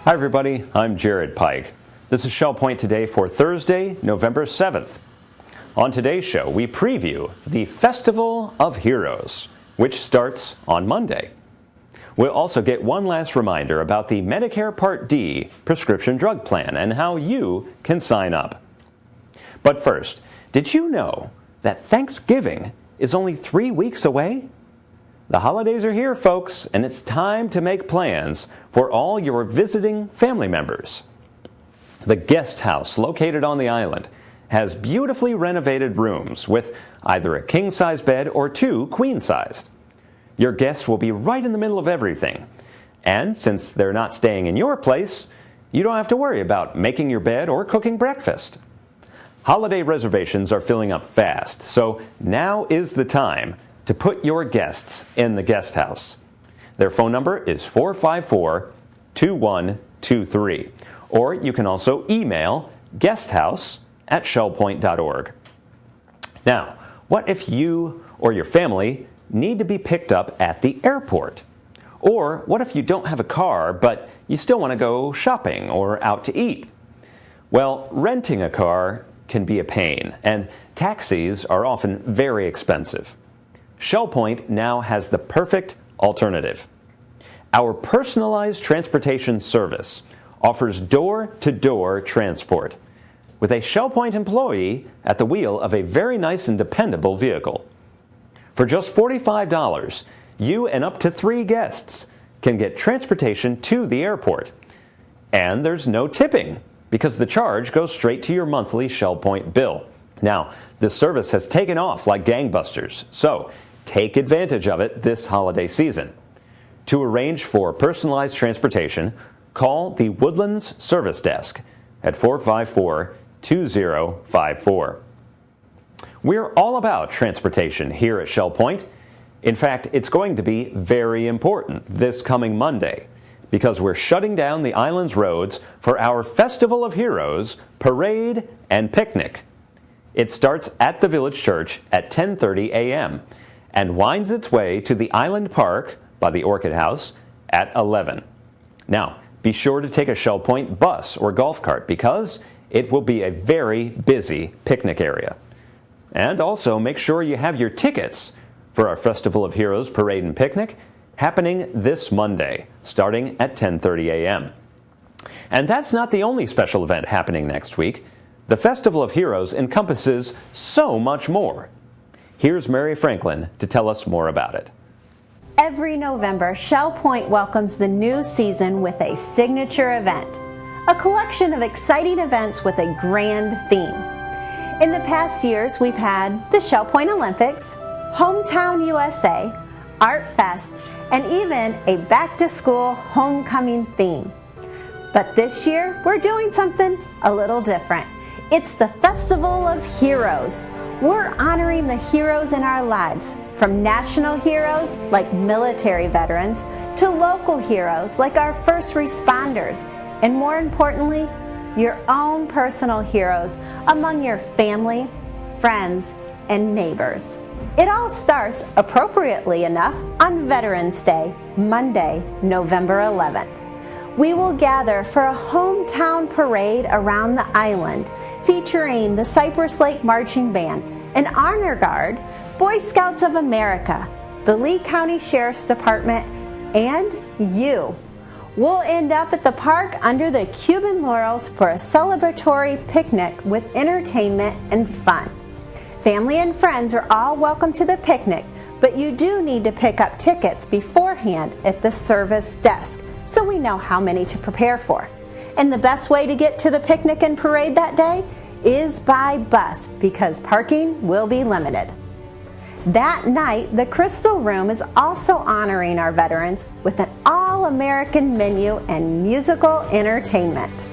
Hi everybody, I'm Jared Pike. This is Shell Point Today for Thursday, November 7th. On today's show, we preview the Festival of Heroes, which starts on Monday. We'll also get one last reminder about the Medicare Part D prescription drug plan and how you can sign up. But first, did you know that Thanksgiving is only 3 weeks away? The holidays are here, folks, and it's time to make plans for all your visiting family members. The guest house located on the island has beautifully renovated rooms with either a king-size bed or 2 queen-sized. Your guests will be right in the middle of everything. And since they're not staying in your place, you don't have to worry about making your bed or cooking breakfast. Holiday reservations are filling up fast, so now is the time to put your guests in the guest house. Their phone number is 454-2123, or you can also email guesthouse@shellpoint.org. Now, what if you or your family need to be picked up at the airport? Or what if you don't have a car, but you still want to go shopping or out to eat? Well, renting a car can be a pain, and taxis are often very expensive. ShellPoint now has the perfect alternative. Our personalized transportation service offers door-to-door transport with a ShellPoint employee at the wheel of a very nice and dependable vehicle. For just $45, you and up to 3 guests can get transportation to the airport. And there's no tipping because the charge goes straight to your monthly ShellPoint bill. Now, this service has taken off like gangbusters, so take advantage of it this holiday season. To arrange for personalized transportation, call the Woodlands Service Desk at 454-2054. We're all about transportation here at Shell Point. In fact, it's going to be very important this coming Monday because we're shutting down the island's roads for our Festival of Heroes parade and picnic. It starts at the Village Church at 10:30 a.m. and winds its way to the Island Park by the Orchid House at 11. Now, be sure to take a Shell Point bus or golf cart because it will be a very busy picnic area. And also make sure you have your tickets for our Festival of Heroes Parade and Picnic happening this Monday, starting at 10:30 a.m. And that's not the only special event happening next week. The Festival of Heroes encompasses so much more. Here's Mary Franklin to tell us more about it. Every November, Shell Point welcomes the new season with a signature event, a collection of exciting events with a grand theme. In the past years, we've had the Shell Point Olympics, Hometown USA, Art Fest, and even a back-to-school homecoming theme. But this year, we're doing something a little different. It's the Festival of Heroes. We're honoring the heroes in our lives, from national heroes like military veterans to local heroes like our first responders, and more importantly, your own personal heroes among your family, friends, and neighbors. It all starts, appropriately enough, on Veterans Day, Monday, November 11th. We will gather for a hometown parade around the island featuring the Cypress Lake Marching Band, an Honor Guard, Boy Scouts of America, the Lee County Sheriff's Department, and you. We'll end up at the park under the Cuban laurels for a celebratory picnic with entertainment and fun. Family and friends are all welcome to the picnic, but you do need to pick up tickets beforehand at the service desk so we know how many to prepare for. And the best way to get to the picnic and parade that day is by bus because parking will be limited. That night, the Crystal Room is also honoring our veterans with an all-American menu and musical entertainment.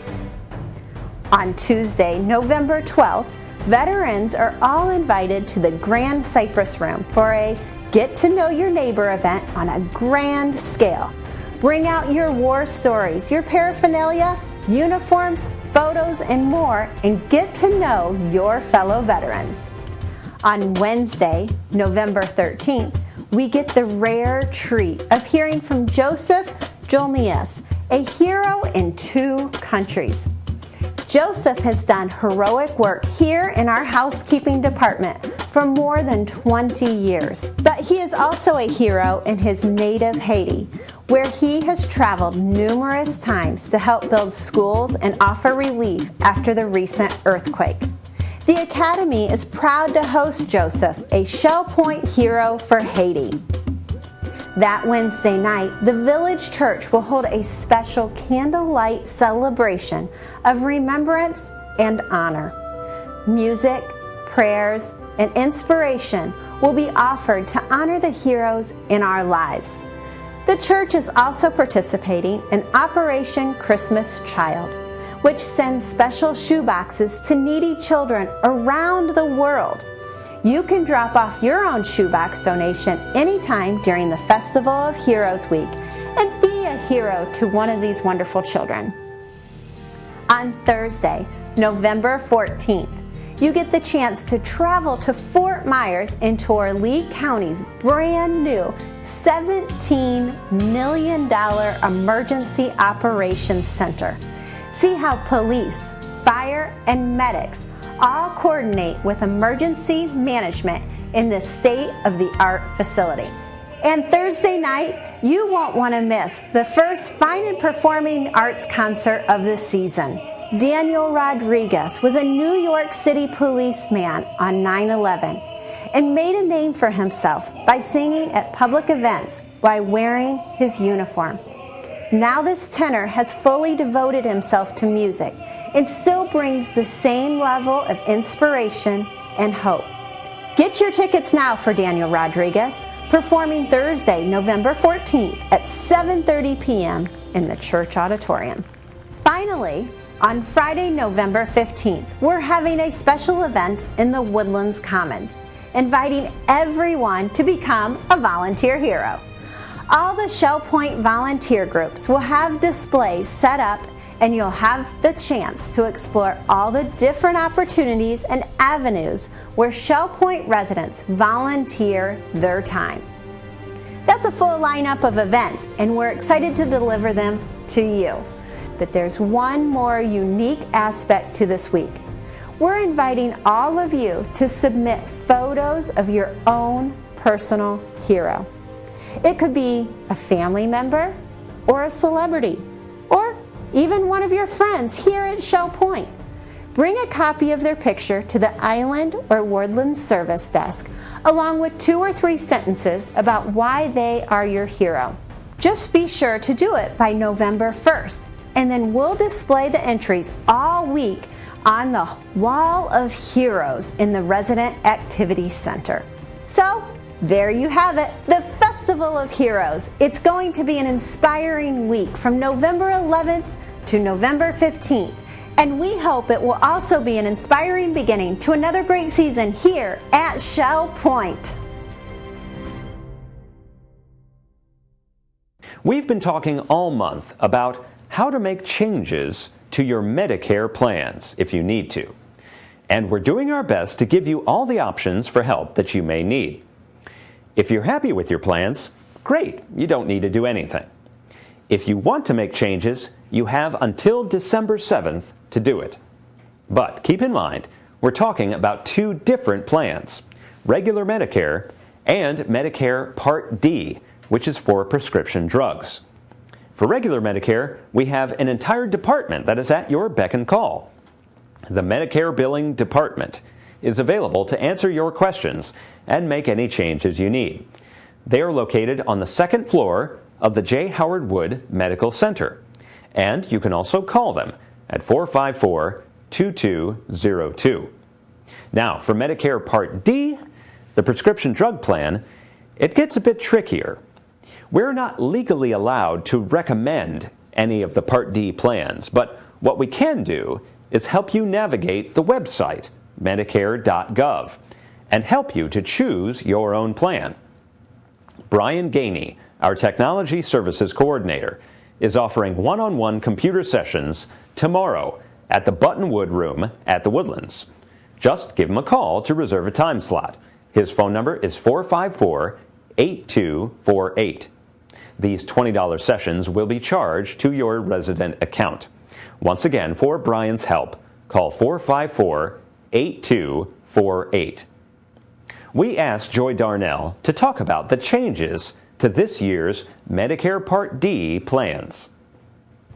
On Tuesday, November 12th, veterans are all invited to the Grand Cypress Room for a Get to Know Your Neighbor event on a grand scale. Bring out your war stories, your paraphernalia, uniforms, photos, and more, and get to know your fellow veterans. On Wednesday, November 13th, we get the rare treat of hearing from Joseph Jolmias, a hero in 2 countries. Joseph has done heroic work here in our housekeeping department for more than 20 years. But he is also a hero in his native Haiti, where he has traveled numerous times to help build schools and offer relief after the recent earthquake. The Academy is proud to host Joseph, a Shell Point hero for Haiti. That Wednesday night, the village church will hold a special candlelight celebration of remembrance and honor. Music, prayers, and inspiration will be offered to honor the heroes in our lives. The church is also participating in Operation Christmas Child, which sends special shoeboxes to needy children around the world. You can drop off your own shoebox donation anytime during the Festival of Heroes Week and be a hero to one of these wonderful children. On Thursday, November 14th, you get the chance to travel to Fort Myers and tour Lee County's brand new $17 million Emergency Operations Center. See how police, fire, and medics all coordinate with emergency management in this state-of-the-art facility. And Thursday night, you won't want to miss the first Fine and Performing Arts concert of the season. Daniel Rodriguez was a New York City policeman on 9/11 and made a name for himself by singing at public events while wearing his uniform. Now this tenor has fully devoted himself to music and still brings the same level of inspiration and hope. Get your tickets now for Daniel Rodriguez, performing Thursday, November 14th at 7:30 p.m. in the church auditorium. Finally, on Friday, November 15th, we're having a special event in the Woodlands Commons, inviting everyone to become a volunteer hero. All the Shell Point volunteer groups will have displays set up, and you'll have the chance to explore all the different opportunities and avenues where Shell Point residents volunteer their time. That's a full lineup of events, and we're excited to deliver them to you. But there's one more unique aspect to this week. We're inviting all of you to submit photos of your own personal hero. It could be a family member or a celebrity, or even one of your friends here at Shell Point. Bring a copy of their picture to the Island or Woodlands Service Desk, along with 2 or 3 sentences about why they are your hero. Just be sure to do it by November 1st, and then we'll display the entries all week on the Wall of Heroes in the Resident Activity Center. So, there you have it, the Festival of Heroes. It's going to be an inspiring week from November 11th to November 15th, and we hope it will also be an inspiring beginning to another great season here at Shell Point. We've been talking all month about how to make changes to your Medicare plans if you need to, and we're doing our best to give you all the options for help that you may need. If you're happy with your plans, great, you don't need to do anything. If you want to make changes, you have until December 7th to do it. But keep in mind, we're talking about 2 different plans, regular Medicare and Medicare Part D, which is for prescription drugs. For regular Medicare, we have an entire department that is at your beck and call. The Medicare Billing Department is available to answer your questions and make any changes you need. They are located on the 2nd floor of the J. Howard Wood Medical Center, and you can also call them at 454-2202. Now, for Medicare Part D, the prescription drug plan, it gets a bit trickier. We're not legally allowed to recommend any of the Part D plans, but what we can do is help you navigate the website, Medicare.gov, and help you to choose your own plan. Brian Gainey, our Technology Services Coordinator, is offering one-on-one computer sessions tomorrow at the Buttonwood Room at the Woodlands. Just give him a call to reserve a time slot. His phone number is 454-8248. These $20 sessions will be charged to your resident account. Once again, for Brian's help, call 454-8248. We asked Joy Darnell to talk about the changes to this year's Medicare Part D plans.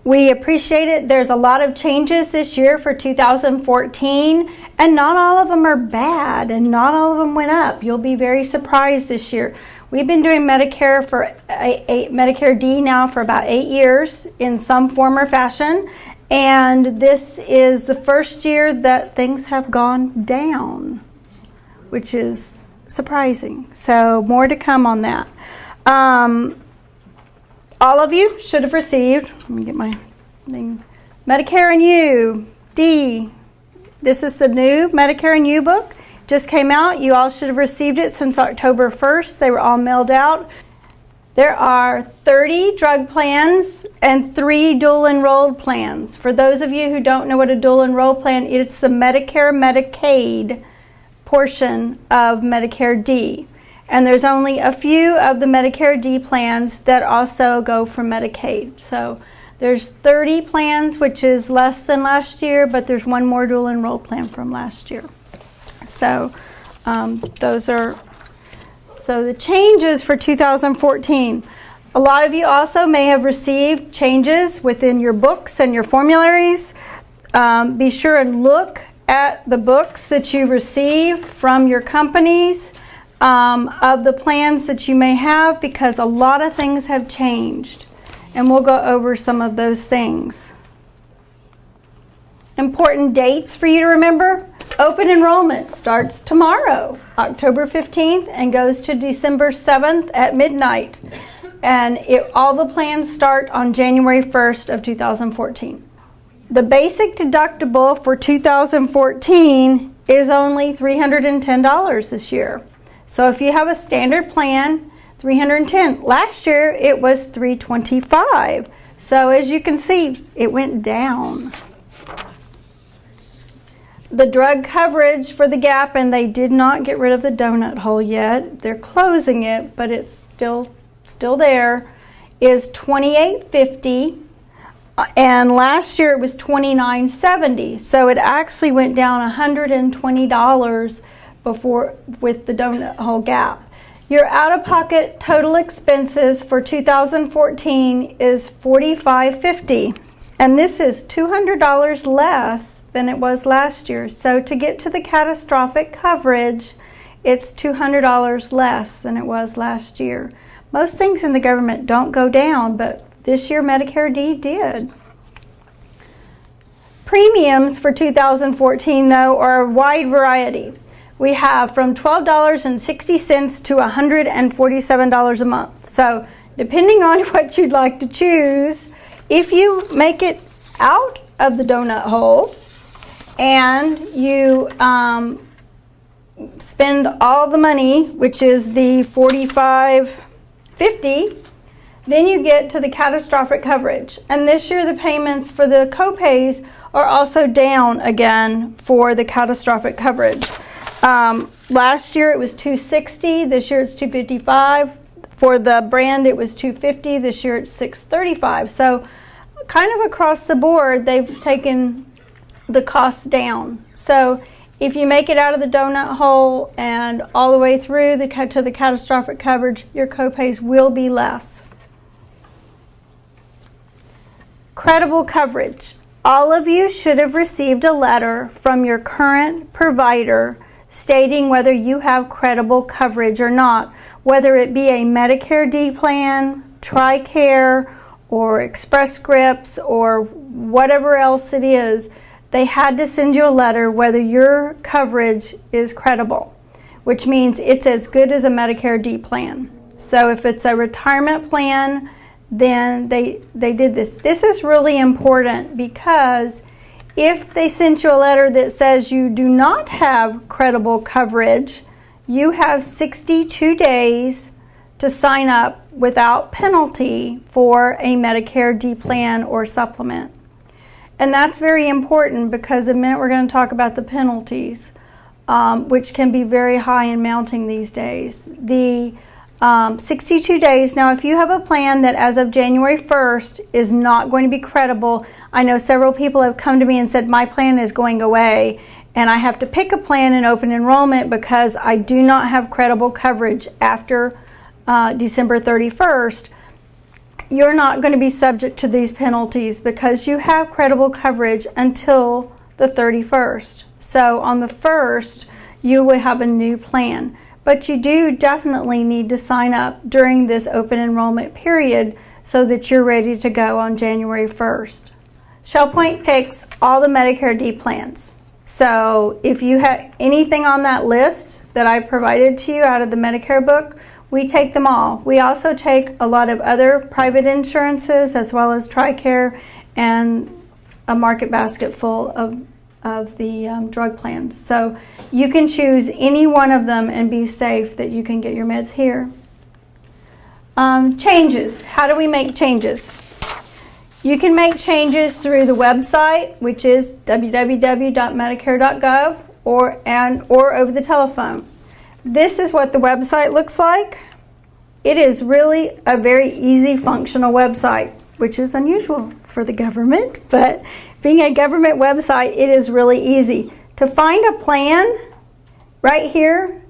We appreciate it. There's a lot of changes this year for 2014, and not all of them are bad, and not all of them went up. You'll be very surprised this year. We've been doing Medicare for Medicare D now for about 8 years in some form or fashion, and this is the first year that things have gone down, which is surprising. So more to come on that. All of you should have received, let me get my thing, Medicare and You, D. This is the new Medicare and You book. Just came out. You all should have received it since October 1st. They were all mailed out. There are 30 drug plans and 3 dual enrolled plans. For those of you who don't know what a dual enrolled plan is, it's the Medicare Medicaid portion of Medicare D. And there's only a few of the Medicare D plans that also go for Medicaid. So there's 30 plans, which is less than last year, but there's one more dual enrolled plan from last year. So so the changes for 2014. A lot of you also may have received changes within your books and your formularies. Be sure and look at the books that you received from your companies of the plans that you may have, because a lot of things have changed, and we'll go over some of those things. Important dates for you to remember. Open enrollment starts tomorrow, October 15th, and goes to December 7th at midnight. And all the plans start on January 1st of 2014. The basic deductible for 2014 is only $310 this year. So if you have a standard plan, $310. Last year it was $325. So as you can see, it went down. The drug coverage for the gap, and they did not get rid of the donut hole yet. They're closing it, but it's still there, is $28.50. And last year it was $29.70. So it actually went down $120 before with the donut hole gap. Your out-of-pocket total expenses for 2014 is $45.50. And this is $200 less than it was last year. So to get to the catastrophic coverage, it's $200 less than it was last year. Most things in the government don't go down, but this year Medicare D did. Premiums for 2014, though, are a wide variety. We have from $12.60 to $147 a month. So depending on what you'd like to choose, if you make it out of the donut hole and you spend all the money, which is the $45.50, then you get to the catastrophic coverage. And this year the payments for the copays are also down again for the catastrophic coverage. Last year it was $260. This year it's $255. For the brand it was $250. This year it's $635. So kind of across the board they've taken the costs down. So if you make it out of the donut hole and all the way through to the catastrophic coverage, your copays will be less. Credible coverage. All of you should have received a letter from your current provider stating whether you have credible coverage or not, whether it be a Medicare D plan, TRICARE, or Express Scripts, or whatever else it is. They had to send you a letter whether your coverage is credible, which means it's as good as a Medicare D plan. So if it's a retirement plan, then they did this. This is really important, because if they sent you a letter that says you do not have credible coverage, you have 62 days to sign up without penalty for a Medicare D plan or supplement. And that's very important, because in a minute we're going to talk about the penalties, which can be very high and mounting these days. The 62 days. Now, if you have a plan that as of January 1st is not going to be credible, I know several people have come to me and said, my plan is going away, and I have to pick a plan in open enrollment because I do not have credible coverage after December 31st. You're not going to be subject to these penalties because you have credible coverage until the 31st. So on the 1st, you will have a new plan. But you do definitely need to sign up during this open enrollment period so that you're ready to go on January 1st. ShellPoint takes all the Medicare D plans. So if you have anything on that list that I provided to you out of the Medicare book, we take them all. We also take a lot of other private insurances as well as TRICARE and a market basket full of the drug plans. So you can choose any one of them and be safe that you can get your meds here. Changes. How do we make changes? You can make changes through the website, which is www.medicare.gov, or over the telephone. This is what the website looks like. It is really a very easy functional website, which is unusual for the government, but being a government website, it is really easy. To find a plan, right here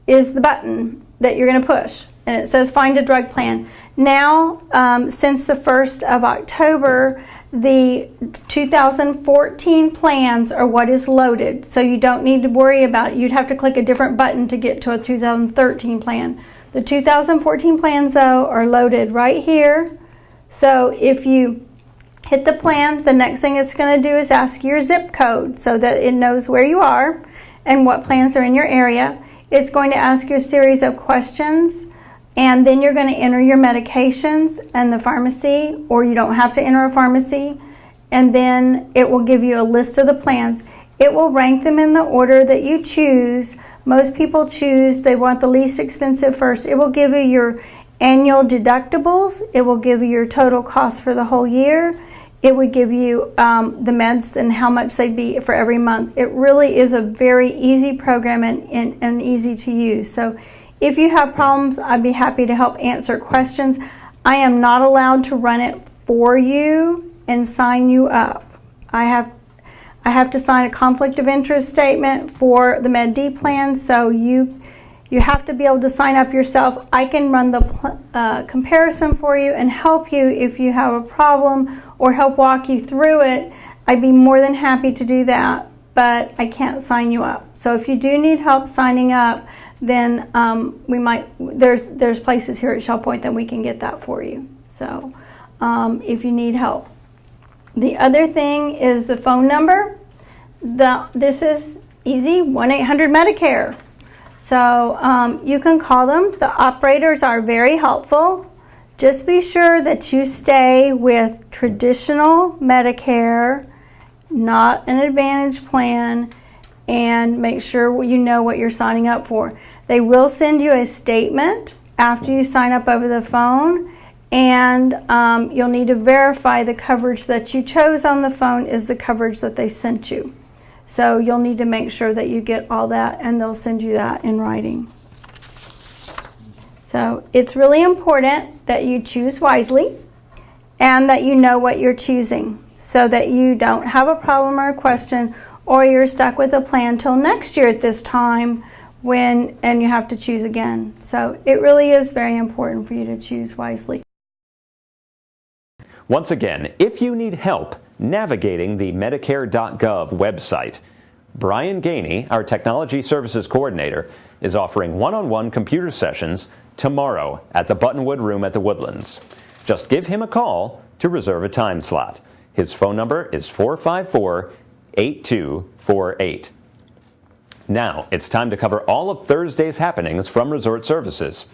is the button that you're going to push, and it says find a drug plan. Now, since the 1st of October, the 2014 plans are what is loaded, so you don't need to worry about it. You'd have to click a different button to get to a 2013 plan. The 2014 plans, though, are loaded right here. So if you hit the plan, the next thing it's going to do is ask your zip code so that it knows where you are and what plans are in your area. It's going to ask you a series of questions, and then you're going to enter your medications and the pharmacy, or you don't have to enter a pharmacy, and then it will give you a list of the plans. It will rank them in the order that you choose. Most people choose, they want the least expensive first. It will give you your annual deductibles. It will give you your total cost for the whole year. It would give you the meds and how much they'd be for every month. It really is a very easy program and easy to use. So if you have problems, I'd be happy to help answer questions. I am not allowed to run it for you and sign you up. I have to sign a conflict of interest statement for the Med D plan, so you have to be able to sign up yourself. I can run the comparison for you and help you if you have a problem or help walk you through it. I'd be more than happy to do that, but I can't sign you up. So if you do need help signing up, then there's places here at ShellPoint that we can get that for you. So if you need help. The other thing is the phone number. This is easy, 1-800-MEDICARE. So you can call them. The operators are very helpful. Just be sure that you stay with traditional Medicare, not an Advantage plan, and make sure you know what you're signing up for. They will send you a statement after you sign up over the phone, and you'll need to verify the coverage that you chose on the phone is the coverage that they sent you. So you'll need to make sure that you get all that, and they'll send you that in writing. So it's really important that you choose wisely and that you know what you're choosing so that you don't have a problem or a question, or you're stuck with a plan till next year at this time and you have to choose again. So it really is very important for you to choose wisely. Once again, if you need help navigating the Medicare.gov website, Brian Gainey, our Technology Services Coordinator, is offering one-on-one computer sessions tomorrow at the Buttonwood Room at the Woodlands. Just give him a call to reserve a time slot. His phone number is 454-8248. Now, it's time to cover all of Thursday's happenings from Resort Services.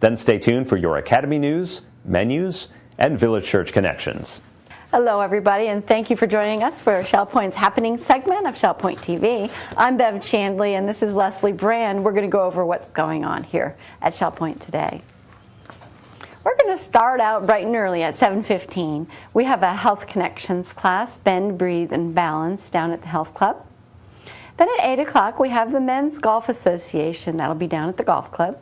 Then stay tuned for your Academy news, menus, and Village Church connections. Hello, everybody, and thank you for joining us for ShellPoint's Happening segment of ShellPoint TV. I'm Bev Chandley, and this is Leslie Brand. We're going to go over what's going on here at ShellPoint today. We're going to start out bright and early at 7:15. We have a Health Connections class, Bend, Breathe, and Balance, down at the Health Club. Then at 8 o'clock, we have the Men's Golf Association. That'll be down at the Golf Club.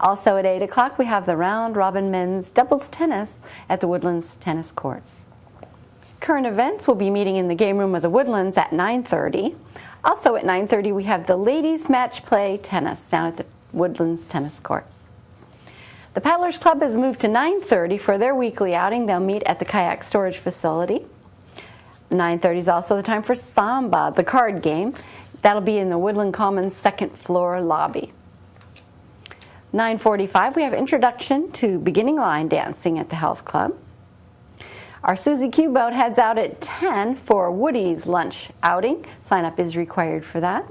Also at 8 o'clock, we have the Round Robin Men's Doubles Tennis at the Woodlands Tennis Courts. Current events will be meeting in the game room of the Woodlands at 9:30. Also at 9:30, we have the Ladies Match Play Tennis down at the Woodlands Tennis Courts. The Paddlers Club has moved to 9:30 for their weekly outing. They'll meet at the Kayak Storage Facility. 9:30 is also the time for Samba, the card game. That'll be in the Woodland Commons second floor lobby. 9:45, we have introduction to beginning line dancing at the Health Club. Our Susie Q boat heads out at 10 for Woody's lunch outing. Sign up is required for that.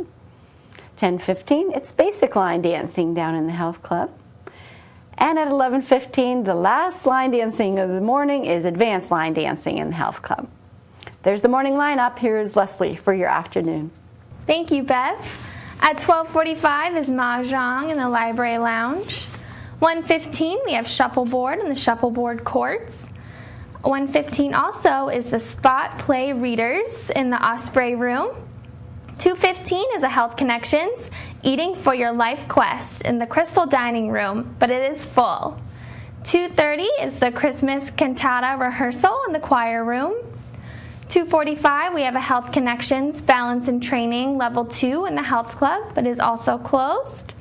10:15, it's basic line dancing down in the Health Club. And at 11:15, the last line dancing of the morning is advanced line dancing in the Health Club. There's the morning lineup. Here's Leslie for your afternoon. Thank you, Bev. At 12:45 is Mahjong in the Library Lounge. 1:15, we have Shuffleboard in the Shuffleboard Courts. 1:15 also is the Spot Play Readers in the Osprey Room. 2:15 is the Health Connections Eating for Your Life Quest in the Crystal Dining Room, but it is full. 2:30 is the Christmas Cantata Rehearsal in the Choir Room. 2:45 we have a Health Connections Balance and Training Level 2 in the Health Club, but is also closed.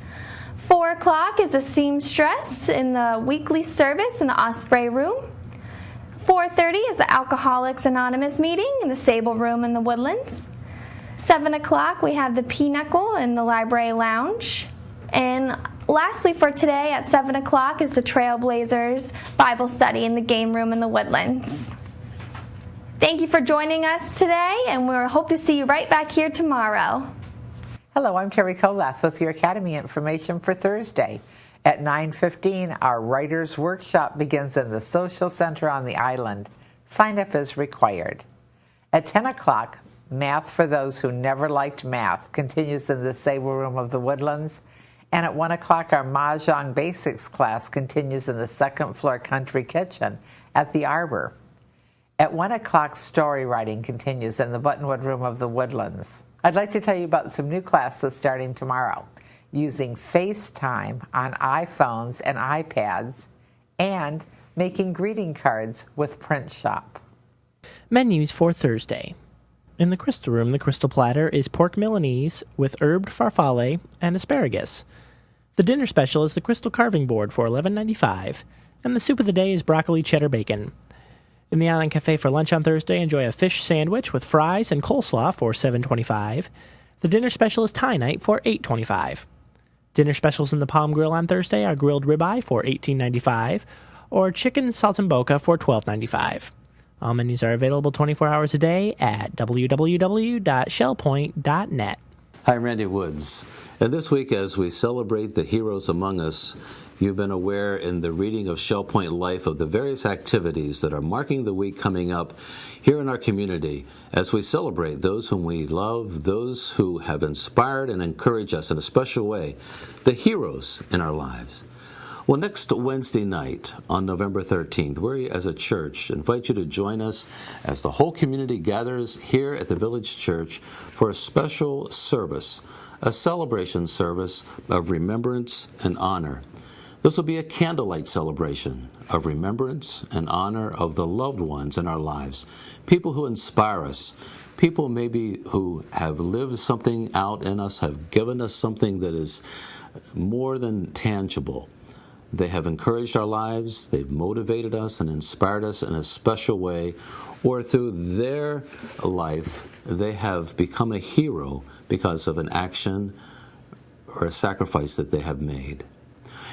4 o'clock is the Seamstress in the Weekly Service in the Osprey Room. 4:30 is the Alcoholics Anonymous meeting in the Sable Room in the Woodlands. 7 o'clock we have the Pinnacle in the Library Lounge. And lastly for today at 7 o'clock is the Trailblazers Bible Study in the Game Room in the Woodlands. Thank you for joining us today, and we hope to see you right back here tomorrow. Hello, I'm Terry Kolath with your Academy information for Thursday. At 9:15, our Writers' Workshop begins in the Social Center on the island. Sign-up is required. At 10 o'clock, Math for Those Who Never Liked Math continues in the Sable Room of the Woodlands. And at 1 o'clock, our Mahjong Basics class continues in the second floor Country Kitchen at the Arbor. At 1 o'clock, story writing continues in the Buttonwood Room of the Woodlands. I'd like to tell you about some new classes starting tomorrow, using FaceTime on iPhones and iPads, and making greeting cards with Print Shop. Menus for Thursday. In the Crystal Room, the Crystal Platter is pork Milanese with herbed farfalle and asparagus. The dinner special is the Crystal Carving Board for $11.95, and the soup of the day is broccoli cheddar bacon. In the Island Cafe for lunch on Thursday, enjoy a fish sandwich with fries and coleslaw for $7.25. The dinner special is Thai night for $8.25. Dinner specials in the Palm Grill on Thursday are grilled ribeye for $18.95 or chicken saltimbocca for $12.95. All menus are available 24 hours a day at www.shellpoint.net. Hi, I'm Randy Woods. And this week, as we celebrate the heroes among us, you've been aware in the reading of Shell Point Life of the various activities that are marking the week coming up here in our community as we celebrate those whom we love, those who have inspired and encouraged us in a special way, the heroes in our lives. Well, next Wednesday night on November 13th, we as a church invite you to join us as the whole community gathers here at the Village Church for a special service, a celebration service of remembrance and honor. This will be a candlelight celebration of remembrance and honor of the loved ones in our lives, people who inspire us, people maybe who have lived something out in us, have given us something that is more than tangible. They have encouraged our lives, they've motivated us and inspired us in a special way, or through their life, they have become a hero because of an action or a sacrifice that they have made.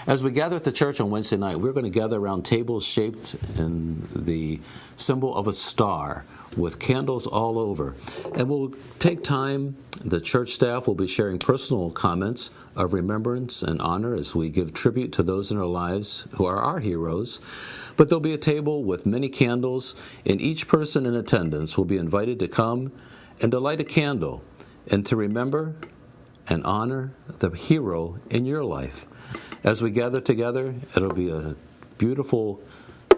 As we gather at the church on Wednesday night, we're going to gather around tables shaped in the symbol of a star with candles all over. And we'll take time, the church staff will be sharing personal comments of remembrance and honor as we give tribute to those in our lives who are our heroes. But there'll be a table with many candles, and each person in attendance will be invited to come and to light a candle and to remember and honor the hero in your life. As we gather together, it'll be a beautiful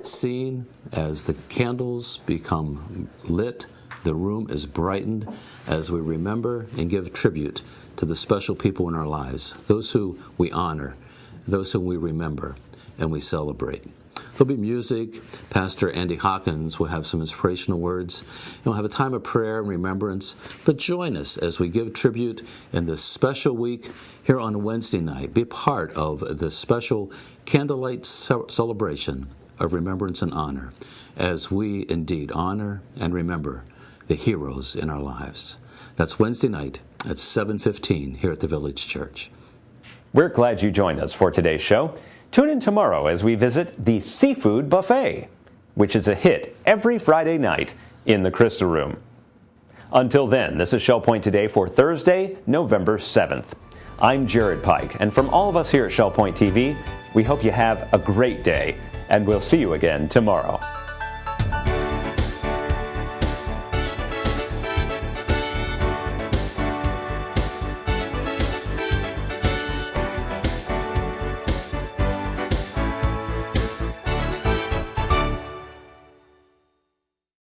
scene as the candles become lit, the room is brightened as we remember and give tribute to the special people in our lives, those who we honor, those whom we remember and we celebrate. There'll be music. Pastor Andy Hawkins will have some inspirational words. And we'll have a time of prayer and remembrance. But join us as we give tribute in this special week here on Wednesday night. Be part of the special Candlelight celebration of remembrance and honor as we indeed honor and remember the heroes in our lives. That's Wednesday night at 7:15 here at the Village Church. We're glad you joined us for today's show. Tune in tomorrow as we visit the Seafood Buffet, which is a hit every Friday night in the Crystal Room. Until then, this is Shell Point Today for Thursday, November 7th. I'm Jared Pike, and from all of us here at Shell Point TV, we hope you have a great day, and we'll see you again tomorrow.